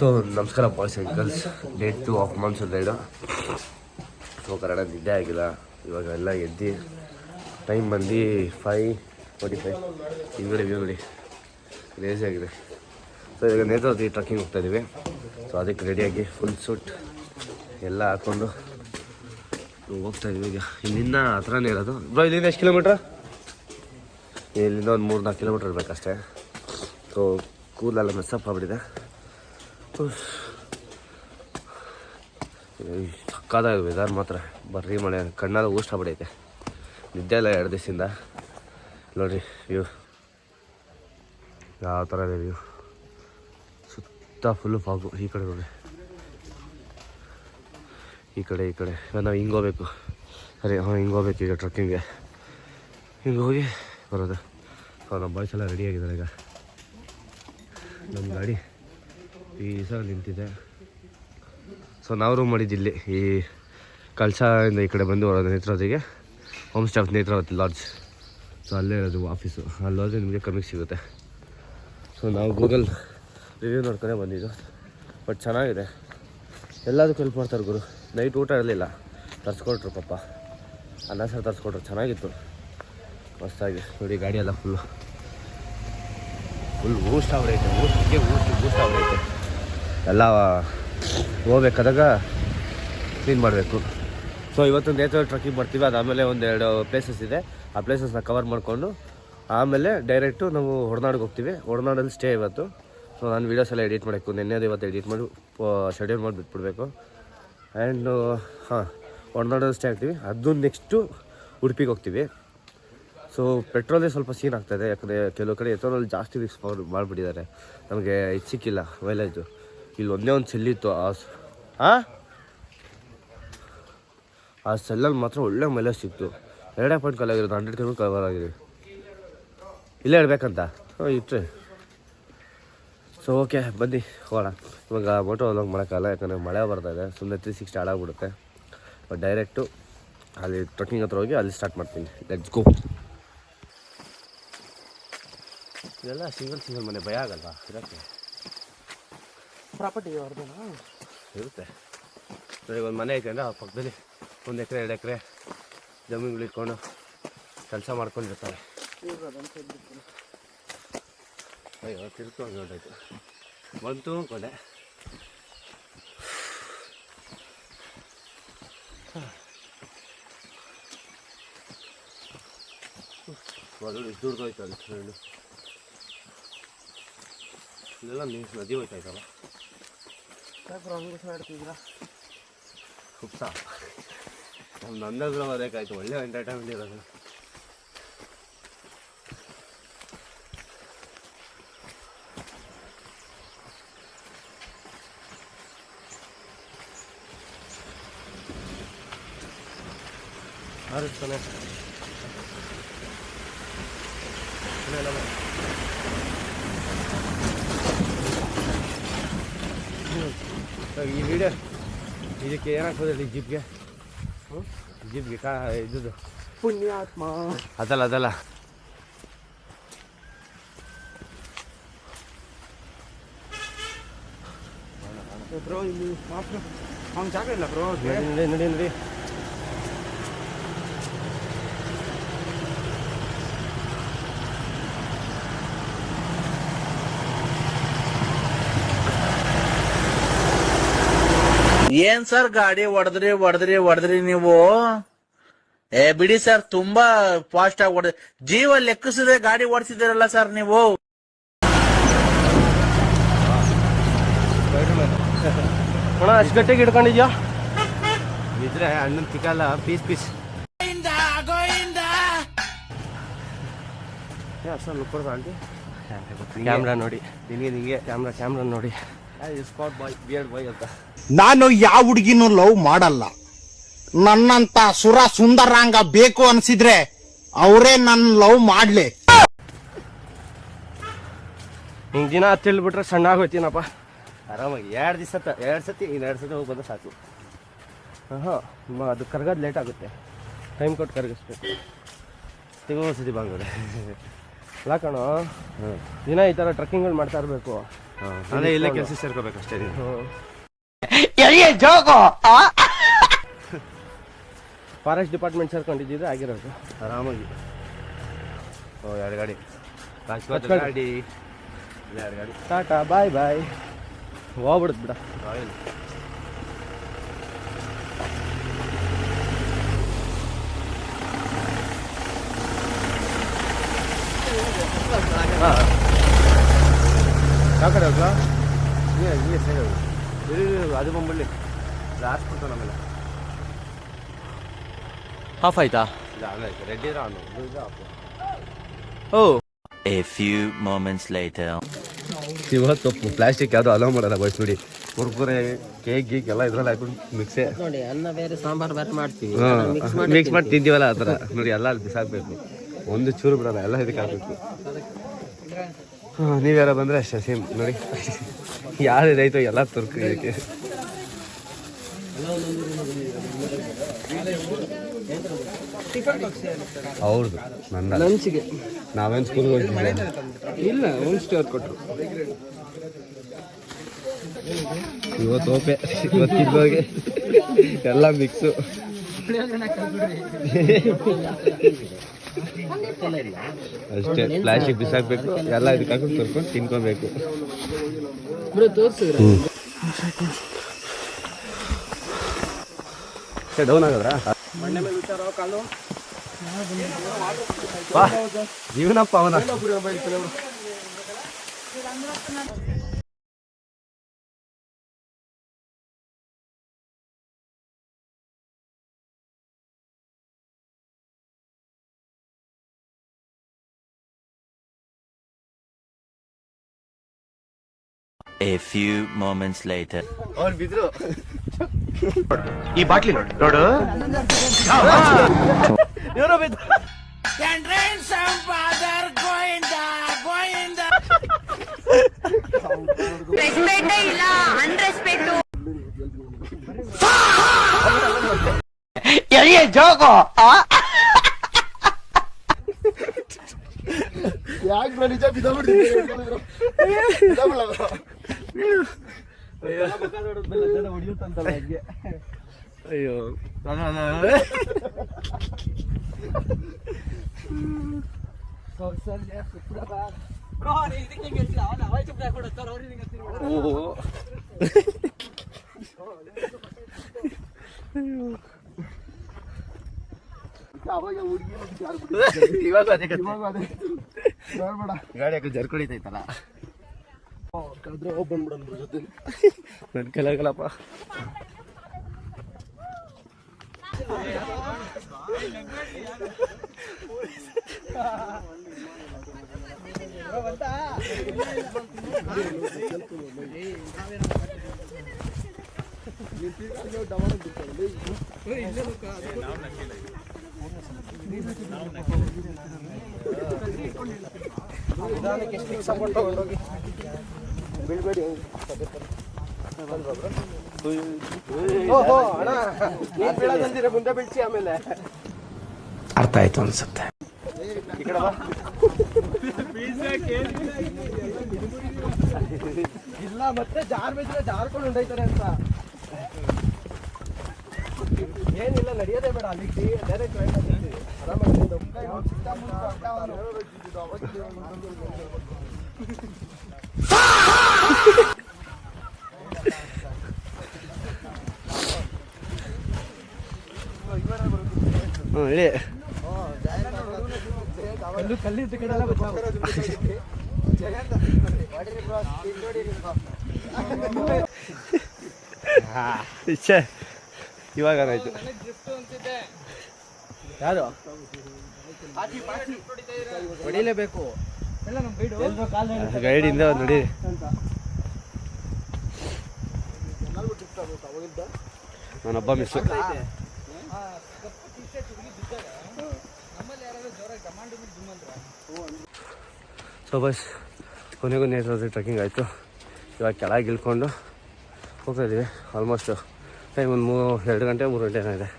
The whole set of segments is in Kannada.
ಸೊ ನಮಸ್ಕಾರ boys and girls. Day 2 of monsoon raid. So Kannada ನಿದ್ದೆ ಆಗಿಲ್ಲ. ಇವಾಗ ಎಲ್ಲ ಎದ್ದು ಟೈಮ್ ಬಂದು 5:45. ಹಿಂಗಡೆ ವ್ಯೂ ನೋಡಿ, ಲೇಸಿ ಆಗಿದೆ. ಸೊ ಇವಾಗ ನೇತ್ರಾವತಿ ಟ್ರಕ್ಕಿಂಗ್ ಹೋಗ್ತಾಯಿದ್ದೀವಿ. ಸೊ ಅದಕ್ಕೆ ರೆಡಿಯಾಗಿ ಫುಲ್ ಸೂಟ್ ಎಲ್ಲ ಹಾಕ್ಕೊಂಡು ಹೋಗ್ತಾಯಿದ್ದೀವಿ. ಈಗ ಇಲ್ಲಿಂದ ಹತ್ರನೇ ಇರೋದು ಬ್ರೋ. ಇಲ್ಲಿಂದ ಎಷ್ಟು ಕಿಲೋಮೀಟ್ರ್? ಇಲ್ಲಿಂದ ಒಂದು 3-4 ಕಿಲೋಮೀಟ್ರ್ ಇರಬೇಕಷ್ಟೇ. ಸೊ ಕೂದಲೆಲ್ಲ ಮೆಸ್ಸಪ್ ಆಗ್ಬಿಟ್ಟಿದೆ. ಸಕ್ಕಾದ ವೆದರ್ ಮಾತ್ರ ಬರ್ರಿ ಮಳೆ, ಕಣ್ಣಾದ ಊಷ್ಟ ಆಗ್ಬಿಡೈತೆ. ನಿದ್ದೆ ಇಲ್ಲ 2 ದಿವಸದಿಂದ. ನೋಡಿರಿ ವ್ಯೂ ಯಾವ ಥರ ಇದೆ. ವ್ಯೂ ಸುತ್ತ ಫುಲ್ಲು ಫಾಗು. ಈ ಕಡೆ ನೋಡಿ, ಈ ಕಡೆ ನಾವು ಹಿಂಗೆ ಹೋಗ್ಬೇಕು. ಸರಿ, ಹಿಂಗೆ ಹೋಗ್ಬೇಕು ಈಗ ಟ್ರಕ್ಕಿಂಗ್ಗೆ. ಹಿಂಗೆ ಹೋಗಿ ಬರೋದು. ಸೊ ನಮ್ಮ ಬಾಯ್ಸ್ ಎಲ್ಲ ರೆಡಿಯಾಗಿದ್ದಾರೆ. ಈಗ ನಮ್ಮ ಗಾಡಿ ಪೀಸಾಗಿ ನಿಂತಿದೆ. ಸೊ ನಾವು ರೂಮ್ ಮಾಡಿದ್ದಿಲ್ಲಿ ಈ ಕಳಸಾಯಿಂದ ಈ ಕಡೆ ಬಂದು ಬರೋದು ನೇತ್ರಾವತಿಗೆ. Home stay of Netravati lodge. So ಅಲ್ಲೇ ಇರೋದು ಆಫೀಸು. ಅಲ್ಲಿ ಹೋದ್ರೆ ನಿಮಗೆ ಕಮ್ಮಿಗೆ ಸಿಗುತ್ತೆ. ಸೊ ನಾವು ಗೂಗಲ್ ರಿವ್ಯೂ ನೋಡ್ಕೊಂಡೇ ಬಂದಿದ್ದು. ಬಟ್ ಚೆನ್ನಾಗಿದೆ, ಎಲ್ಲದಕ್ಕೂ ಹೆಲ್ಪ್ ಮಾಡ್ತಾರೆ ಗುರು. ನೈಟ್ ಊಟ ಇರಲಿಲ್ಲ, ತರಿಸ್ಕೊಟ್ರು ಪಾಪ. ಅನ್ನ ಸಾರು ತರಿಸ್ಕೊಟ್ರು, ಚೆನ್ನಾಗಿತ್ತು ಮಸ್ತಾಗಿ. ನೋಡಿ ಗಾಡಿ ಎಲ್ಲ ಫುಲ್ ಊಷ್ಟ ಆಗ್ಬಿಡೈತೆ. ಊಷ್ಟ ಆಗ್ಬಿಡೈತೆ. ಎಲ್ಲ ಹೋಗ್ಬೇಕಾದಾಗ ಕ್ಲೀನ್ ಮಾಡಬೇಕು. ಸೊ ಇವತ್ತು ನೇತ್ರಾವತಿ ಟ್ರಕ್ಕಿಂಗ್ ಬರ್ತೀವಿ. ಅದಾದಮೇಲೆ 1-2 ಪ್ಲೇಸಸ್ ಇದೆ. ಆ ಪ್ಲೇಸಸ್ನ ಕವರ್ ಮಾಡಿಕೊಂಡು ಆಮೇಲೆ ಡೈರೆಕ್ಟು ನಾವು ಹೊರನಾಡಿಗೆ ಹೋಗ್ತೀವಿ. ಹೊರನಾಡಲ್ಲಿ ಸ್ಟೇ ಇವತ್ತು. ಸೊ ನಾನು ವೀಡಿಯೋಸ್ ಎಲ್ಲ ಎಡಿಟ್ ಮಾಡಬೇಕು. ನೆನ್ನೆದು ಇವತ್ತು ಎಡಿಟ್ ಮಾಡಿ ಶೆಡ್ಯೂಲ್ ಮಾಡಿ ಬಿಟ್ಬಿಡ್ಬೇಕು. ಆ್ಯಂಡ್ ಹೊರನಾಡಲ್ಲಿ ಸ್ಟೇ ಆಗ್ತೀವಿ. ಅದು ನೆಕ್ಸ್ಟು ಉಡುಪಿಗೆ ಹೋಗ್ತೀವಿ. ಸೊ ಪೆಟ್ರೋಲೇ ಸ್ವಲ್ಪ ಸೀನ್ ಆಗ್ತಾಯಿದೆ. ಯಾಕಂದರೆ ಕೆಲವು ಕಡೆ ಎಥನಾಲ್ ಜಾಸ್ತಿ ಮಿಕ್ಸ್ ಮಾಡಿಬಿಟ್ಟಿದ್ದಾರೆ. ನಮಗೆ ಇದು ಸಿಕ್ಕಿಲ್ಲ ಮೈಲೇಜು. ಇಲ್ಲಿ ಒಂದೇ ಒಂದು ಸೆಲ್ಲಿತ್ತು. ಆ ಸೆಲ್ಲಲ್ಲಿ ಮಾತ್ರ ಒಳ್ಳೆ ಮೈಲೇಜ್ ಸಿಕ್ತು. 2 ಪಾಯಿಂಟ್ ಕಲಾಗಿರೋದು, 100 ಕಿಲೋಮೀಟರ್ ಕವರ್ ಆಗಿದೆ. ಇಲ್ಲೇ ಇಡಬೇಕಂತ ಇಟ್ಟರೆ. ಸೊ ಓಕೆ ಬನ್ನಿ ಹೋಗೋಣ. ಇವಾಗ ಮೋಟೋ ವ್ಲಾಗ್ ಮಾಡೋಕ್ಕಲ್ಲ, ಯಾಕಂದರೆ ಮಳೆ ಬರ್ತಾಯಿದೆ. ಸುಮ್ಮನೆ 360 ಹಾಳಾಗ್ಬಿಡುತ್ತೆ. ಬಟ್ ಡೈರೆಕ್ಟು ಅಲ್ಲಿ ಟ್ರಕ್ಕಿಂಗ್ ಹತ್ರ ಹೋಗಿ ಅಲ್ಲಿ ಸ್ಟಾರ್ಟ್ ಮಾಡ್ತೀನಿ. Let's go. ಇದೆಲ್ಲ ಸಿಂಗಲ್ ಮನೆ, ಭಯ ಆಗಲ್ವಾ ಇರೋಕ್ಕೆ? ಪ್ರಾಪರ್ಟಿ ಅವ್ರದ್ದೇನಾ ಇರುತ್ತೆ. ನನಗೆ ಒಂದು ಮನೆ ಐತೆ ಅಂದರೆ ಆ ಪಕ್ಕದಲ್ಲಿ 1 ಎಕರೆ 2 ಎಕರೆ ಜಮೀನುಗಳು ಇಟ್ಕೊಂಡು ಕೆಲಸ ಮಾಡ್ಕೊಂಡಿರ್ತಾರೆ. ಅಯ್ಯೋ ತಿರ್ಕೊಂಡು ಹೊರಟಾಯ್ತು. ಬಂತು ಅಂದ್ಕೊಂಡೆ. ಅದು ಇಷ್ಟು ದುಡ್ದೋಯ್ತು ಅದು ಫ್ರೆಂಡು. ಇಲ್ಲೆಲ್ಲ ನದಿ ಹೋಯ್ತಾಯ್ತಲ್ಲ. ಆಡ್ತಿದ್ದೀರಾ? ಕುಪ್ಸ ನಮ್ಮ ಅಂದಾಜು ಅದಕ್ಕಾಯ್ತು. ಒಳ್ಳೆ ಎಂಟರ್ಟೈನ್ಮೆಂಟ್ ಇರೋದು. ಆರಿಸ್ತಾನೆ ಈ ವಿಡಿಯೋ ಇದಕ್ಕೆ ಏನಾಗ್ತದೆ? ಜೀಪ್ಗೆ ಇದ್ದು ಪುಣ್ಯಾತ್ಮ ಅದಲ್ಲ ಬ್ರೋ. ಇಲ್ಲಿ ಮಾತ್ರ ಅವ್ನ ಜಾಗ ಇಲ್ಲ ಬ್ರೋ. ನೋಡಿ ಏನ್ ಸರ್ ಗಾಡಿ ಹೊಡೆದ್ರಿ ನೀವು? ಬಿಡಿ ಸರ್, ತುಂಬಾ ಫಾಸ್ಟ್ ಆಗಿ ಹೊಡೆದ್ರಿ. ಜೀವ ಲೆಕ್ಕಿಸದೆ ಗಾಡಿ ಓಡಿಸಿದಿರಲ್ಲ ಸರ್ ನೀವು. ಅಷ್ಟು ಗಟ್ಟಿಗೆ ಹಿಡ್ಕೊಂಡಿದ್ಯಾ? ಇದ್ರೆ ಅಣ್ಣನ ತಿಕ್ಕಲ್ಲ, ಪೀಸ್ ಅಷ್ಟು ಲುಕ್ಕೊಡ್ದ ಆಂಟಿ. ಕ್ಯಾಮ್ರಾ ನೋಡಿ, ನಿಂಗೆ ಕ್ಯಾಮ್ರಾ ನೋಡಿ. ಸ್ಪಾಟ್ ಬಾಯ್, ಬಿಯರ್ಡ್ ಬಾಯ್ ಅಂತ. ನಾನು ಯಾವ ಹುಡುಗಿನೂ ಲವ್ ಮಾಡಲ್ಲ. ನನ್ನಂತ ಸುಂದರಾಂಗ ಬೇಕು ಅನ್ಸಿದ್ರೆ ಅವರೇ ನನ್ನ ಲವ್ ಮಾಡ್ಲಿ. ಹಿಂಗ್ ದಿನ ತಿಳ್ಬಿಟ್ರೆ ಸಣ್ಣ ಆಗೋಯ್ತೀನಪ್ಪ. ಆರಾಮಾಗಿ 2 ಸತಿ ಹೋಗಿ ಬಂದ್ರೆ ಸಾಕು. ಅದು ಕರ್ಗೋದು ಲೇಟ್ ಆಗುತ್ತೆ. ಟೈಮ್ ಕೊಟ್ಟು ಕರ್ಗಿಸ್ಬೇಕು. ಸಿಗೋ ಸತಿ ಬಂಗೋಡೆ ಅಲ್ಲ ಕಣೋ, ದಿನ ಈ ಥರ ಟ್ರಕ್ಕಿಂಗ್ಗಳು ಮಾಡ್ತಾ ಇರಬೇಕು. ನಾನೇ ಇಲ್ಲೇ ಕೆಲಸ ಸೇರ್ಕೋಬೇಕಷ್ಟೇ ನೀನು. ಫಾರೆಸ್ಟ್ ಡಿಪಾರ್ಟ್ಮೆಂಟ್ ಸೇರ್ಕೊಂಡಿದ್ದಿದ್ರೆ ಆಗಿರೋದು ಆರಾಮಾಗಿ. 2 ಗಾಡಿ ರಾಜ್ಕೋಟ್ ಗಾಡಿ, 2 ಗಾಡಿ. ಟಾಟಾ ಬಾಯ್ ಬಾಯ್, ಹೋಗ್ಬಿಡುತ್ತೆ ಬಿಡ. ರಾಯಲ್ ಯಾವ ಕಡೆ ಹೋಗ್ಲಾ? ಈ ಸೈಡ್ ಅದು ಬಂದ್ಬಿಡ್ಲಿ ಲಾಸ್ಟ್ ಕೊಡ್ತಾನೆ ಆಮೇಲೆ. ಆಫ್ ಆಯ್ತಾ? ಇಲ್ಲ ಆಮೇಲೆ ರೆಡ್ಡಿ ಇರೋ ಆನು ಓ A few moments later. ಇವತ್ತು ಪ್ಲಾಸ್ಟಿಕ್ ಯಾವುದು ಅಲೋ ಮಾಡಲ್ಲ ಬಾಯ್ಸ್. ನೋಡಿ ಕುರ್ಕುರೆ ಕೇಕ್ ಗೀಕ್ ಎಲ್ಲ ಇದ್ರಲ್ಲಿ ಹಾಕೊಂಡು ಮಿಕ್ಸೇ ನೋಡಿ, ಅನ್ನ ಬೇರೆ ಸಾಂಬಾರು ಬೇರೆ ಮಾಡ್ತೀವಿ, ಮಿಕ್ಸ್ ಮಾಡಿ ತಿಂತೀವಲ್ಲ ಆ ಥರ. ನೋಡಿ ಎಲ್ಲ ಅಲ್ಲಿ ಬಿಸಾಕಬೇಕು, ಒಂದು ಚೂರು ಬಿಡಲ್ಲ, ಎಲ್ಲ ಇದಕ್ಕೆ ಹಾಕಬೇಕು. ನೀವ್ಯಾರ ಬಂದರೆ ಅಷ್ಟೇ ಸೇಮ್ ನೋಡಿ. ಯಾರು ಇದೈತೋ ಎಲ್ಲ ತುರ್ಕು ಇದಕ್ಕೆ. ಅವ್ರದ್ದು ನನ್ನ ಲಂಚ್ಗೆ ನಾವೇನು ಸ್ಕೂಲ್ಗೆ ಹೋಗ್ತೀವಿ ಇಲ್ಲ, ಹೋಮ್ ಸ್ಟೇ ಅವ್ರು ಕೊಟ್ಟರು. ಇವತ್ತು ಓಪೆ, ಇವತ್ತಿದ್ದೋಗಿ ಎಲ್ಲ ಮಿಕ್ಸು. ಅಷ್ಟೇ, ಪ್ಲಾಸ್ಟಿಕ್ ಬಿಸಾಕಬೇಕು, ಎಲ್ಲ ಇದಕ್ಕೆ ಹಾಕೊಂಡು ಕರ್ಕೊಂಡು ತಿನ್ಕೊಬೇಕು. ಡೌನ್ ಆಗದ್ರಾ? ಜೀವನಪ್ಪ ಅವನ. A few moments later. ಅವ್ರು ಬಿದ್ರು. ಈ ಬಾಟ್ಲಿ ನೋಡು, ಇವರು ಬಿದ್ರು. ರೆಸ್ಪೆಕ್ಟೇ ಇಲ್ಲ, ಅನ್ರೆಸ್ಪೆಕ್ಟು. ಯಾಕೆ ನಿಜ ಬಿದ್ದೋಗ್ಬಿಡ್ತೀನಿ. ಅಯ್ಯೋ ಇವಾಗ ಗಾಡಿ ಹಾಕಿ ಜರ್ಕೊಳಿತೈತಲ್ಲ, ನನ್ನ ಕಲಾಗಲ್ಲಪ್ಪ. ಮುಂದೆ ಬಿಡ್ಸಿ ಆಮೇಲೆ ಅರ್ಥ ಆಯ್ತು ಅನ್ಸುತ್ತೆ. ಈ ಕಡೆ ಬಾ. ಇಲ್ಲ ಮತ್ತೆ ಜಾರ್ ಬಿದ್ರೆ ಜಾರ್ಕೊಂಡು ಹೊಂಟೈತಾರೆ ಅಂತ ಏನಿಲ್ಲ, ನಡೆಯೋದೇ ಬೇಡ. ಅಲ್ಲಿ ಡೈರೆಕ್ಟ್ ಆರಾಮಾಗಿ ಹೇಳಿ. ಕಲ್ಲಿದ್ದ ಕಡೆ ಎಲ್ಲ ಇಚ್ಛೆ ಇವಾಗ ಆಯ್ತು. ಯಾರು ಹೊಡಿಲೇಬೇಕು? ಗೈಡಿಂದ ನೋಡಿ. ನಾನೊಬ್ಬ ಮಿಸ್ಸು. ಸೊ ಬಸ್ ಕೊನೆಗೂ ನೇರವಾಗಿ ಟ್ರೆಕ್ಕಿಂಗ್ ಆಯಿತು. ಇವಾಗ ಕೆಳಗೆ ಇಳ್ಕೊಂಡು ಹೋಗ್ತಾ ಇದ್ದೀವಿ. ಆಲ್ಮೋಸ್ಟ್ ಟೈಮ್ ಒಂದು 2 ಗಂಟೆ 3 ಗಂಟೆ ಏನೋ ಇದೆ.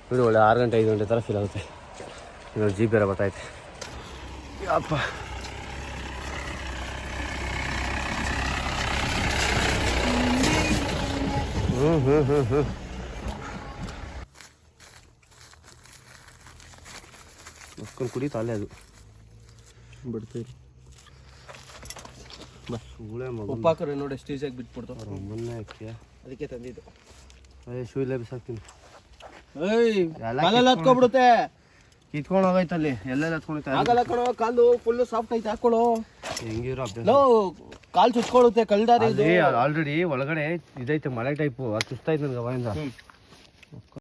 ನೋಡಿ ಒಳ್ಳೆ 6 ಗಂಟೆ 5 ಗಂಟೆ ಥರ ಫೀಲ್ ಆಗುತ್ತೆ. ಇವಾಗ ಜೀಪ್ ಬೇರೆ ಬರ್ತೈತೆ. ಅಪ್ಪ ಮಸ್ಕೊಂಡು ಕುಡಿತಾ ಅಲ್ಲೇ ಅದು ಬಿಡ್ತೀರಿ ಸುಳೆ ಉಪ್ಪು ಹಾಕೋರೆ ನೋಡಿ ಎಷ್ಟು ಈಸಿಯಾಗಿ ಬಿಟ್ಬಿಡ್ತಾವ. ಮೊನ್ನೆ ಹಾಕಿ ಅದಕ್ಕೆ ತಂದಿದ್ದು. ಶೂ ಇಲ್ಲೇ ಬಿಸಾಕ್ತೀನಿ. ಏಯ್ ಕಾಲೆಲ್ಲ ಹತ್ಕೊಬಿಡುತ್ತೆ. ಕಿತ್ಕೊಂಡು ಹೋಗೈತೆ ಅಲ್ಲಿ ಎಲ್ಲೆಲ್ಲ ಹತ್ಕೊಂಡೈತೆ. ಆಗಲ್ಲ ಕಣೋ, ಕಾಲು ಫುಲ್ ಸಾಫ್ಟ್ ಐತೆ, ಹಾಕೊಳ್ಳೋ. ಹೆಂಗಿರೋ ಅಭ್ಯಾಸ. ಲೋ ಕಾಲು ಚುಚ್ಕೊಳ್ಳುತ್ತೆ ಕಲ್ದಾರಿ. ಆಲ್ರೆಡಿ ಒಳಗಡೆ ಇದೈತೆ ಮಳೆ ಟೈಪು, ಅದು ಚುಚ್ತೈತೆ ನನಗೆ ಅವಾಗಿಂದ.